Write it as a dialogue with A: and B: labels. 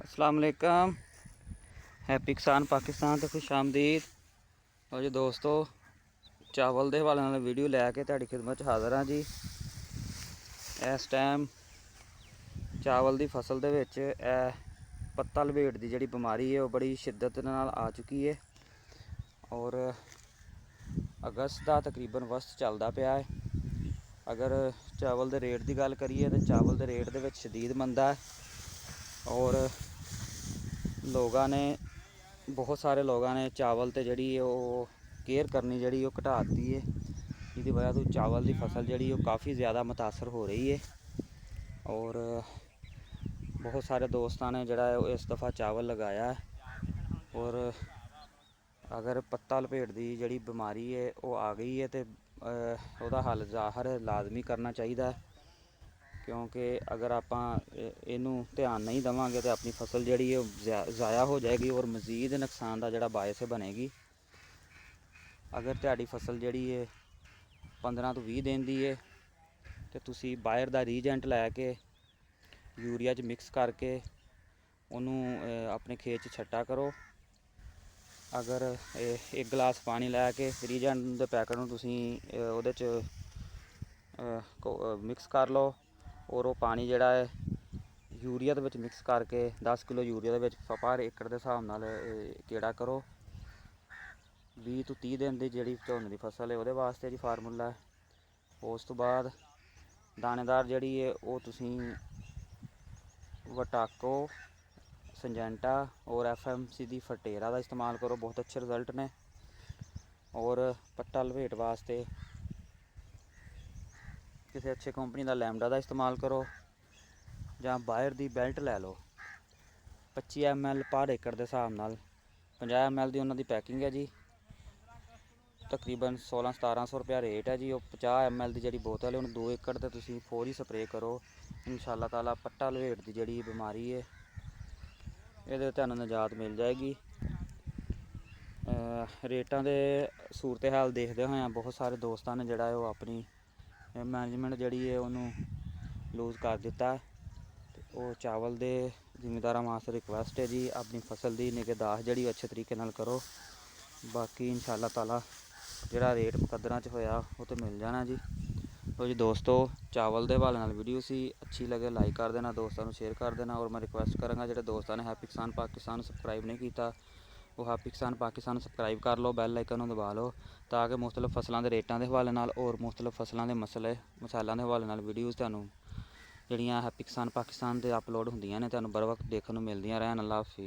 A: अस्सलाम वालेकुम। हैप्पी किसान पाकिस्तान तो खुश आमदीद। और जी दोस्तों, चावल के हवाले नाल वीडियो लैके तुहाडी खिदमत हाज़र हाँ जी। इस टाइम चावल की फसल दे विच पत्ता लपेट की जिहड़ी बीमारी है वह बड़ी शिद्दत नाल आ चुकी है और अगस्त का तकरीबन वस्त चलदा पिया है। अगर चावल के रेट की गल करिए तो चावल के रेट दे विच शदीद मंदा है और लोगों ने बहुत सारे लोगों ने चावल तो जी केयर करनी जी घटा दी है, जिसकी वजह तो चावल की फसल जी काफ़ी ज़्यादा मुतासर हो रही है। और बहुत सारे दोस्तों ने जड़ा इस दफ़ा चावल लगाया है और अगर पत्ता लपेट की जी बीमारी है वो आ गई है तो वह हल ज़ाहिर लाजमी करना चाहिए, क्योंकि अगर आप इनू ध्यान नहीं देवांगे तो अपनी फसल जी ज़ाया हो जाएगी और मज़ीद नुकसान का जोड़ा बायस बनेगी। अगर तुहाडी फसल जी है 15 तो 20 दिन की है तो तुसी बाहर का रीजेंट लैके यूरिया च मिक्स करके उन्होंने अपने खेत च छट्टा करो। अगर एक गिलास पानी लैके रीजेंट के पैकेट में तुसी उहदे च मिक्स कर लो और वो पानी जोड़ा है यूरिया के मिक्स करके 10 किलो यूरिया के पर एकड़ के हिसाब नाल केड़ा करो। 20 तो 30 दिन की जी झोने की फसल है वो वास्ते जी फार्मूला है। उस तो बाद दानेदार जी है वो तुसी वटाको, संजेंटा और FMC दी फटेरा का इस्तेमाल करो, बहुत अच्छे रिजल्ट ने। और पट्टा लपेट वास्ते किसी अच्छे कंपनी का लैमडा का इस्तेमाल करो या बाहर की बेल्ट लै लो। 25 ml पर एकड़ के हिसाब नाल 50 ml की उन्होंने पैकिंग है जी, तकरीबन 1600-1700 रुपया रेट है जी। वो 50 ml की जी बोतल है, उन्हें 2 एकड़ तो तुसी फौरी स्प्रे करो। इंशाअल्लाह ताला पट्टा लपेट की जी बीमारी है ये तुहानू निजात मिल जाएगी। रेटां दे सूरत हाल देखते हुए बहुत सारे दोस्तों ने जड़ा वो अपनी मैनेजमेंट जी है उन्होंने लूज़ कर दिता है। वो चावल दे जिमीदारां वास्ते रिक्वेस्ट है जी, अपनी फसल की निगहदाश्त जी अच्छे तरीके नाल करो। बाकी इंशाअल्लाह ताला जिहड़ा रेट मुकद्दरां च होया वो तो मिल जाना जी। तो जी दोस्तों, चावल के हवाले नाल वीडियो सी अच्छी लगे लाइक कर देना, दोस्तों को शेयर कर देना। और मैं रिक्वेस्ट कराँगा जो दोस्तों ने हैप्पी किसान पाकिस्तान सबसक्राइब नहीं किया वो हैप्पी किसान पाकिस्तान सबसक्राइब कर लो, बैल आइकन दबा लो, ताकि मुख्तलिफ फसलों के रेटों के हवाले नाल और मुख्तलिफ फसलों के मसालों के हवाले नाल वीडियोज़ तुहानू जड़ियाँ हैप्पी किसान पाकिस्तान से अपलोड होंदियां ने तुहानू बर वक्त देखने को मिलदियां रहन। अल्लाह हाफिज़।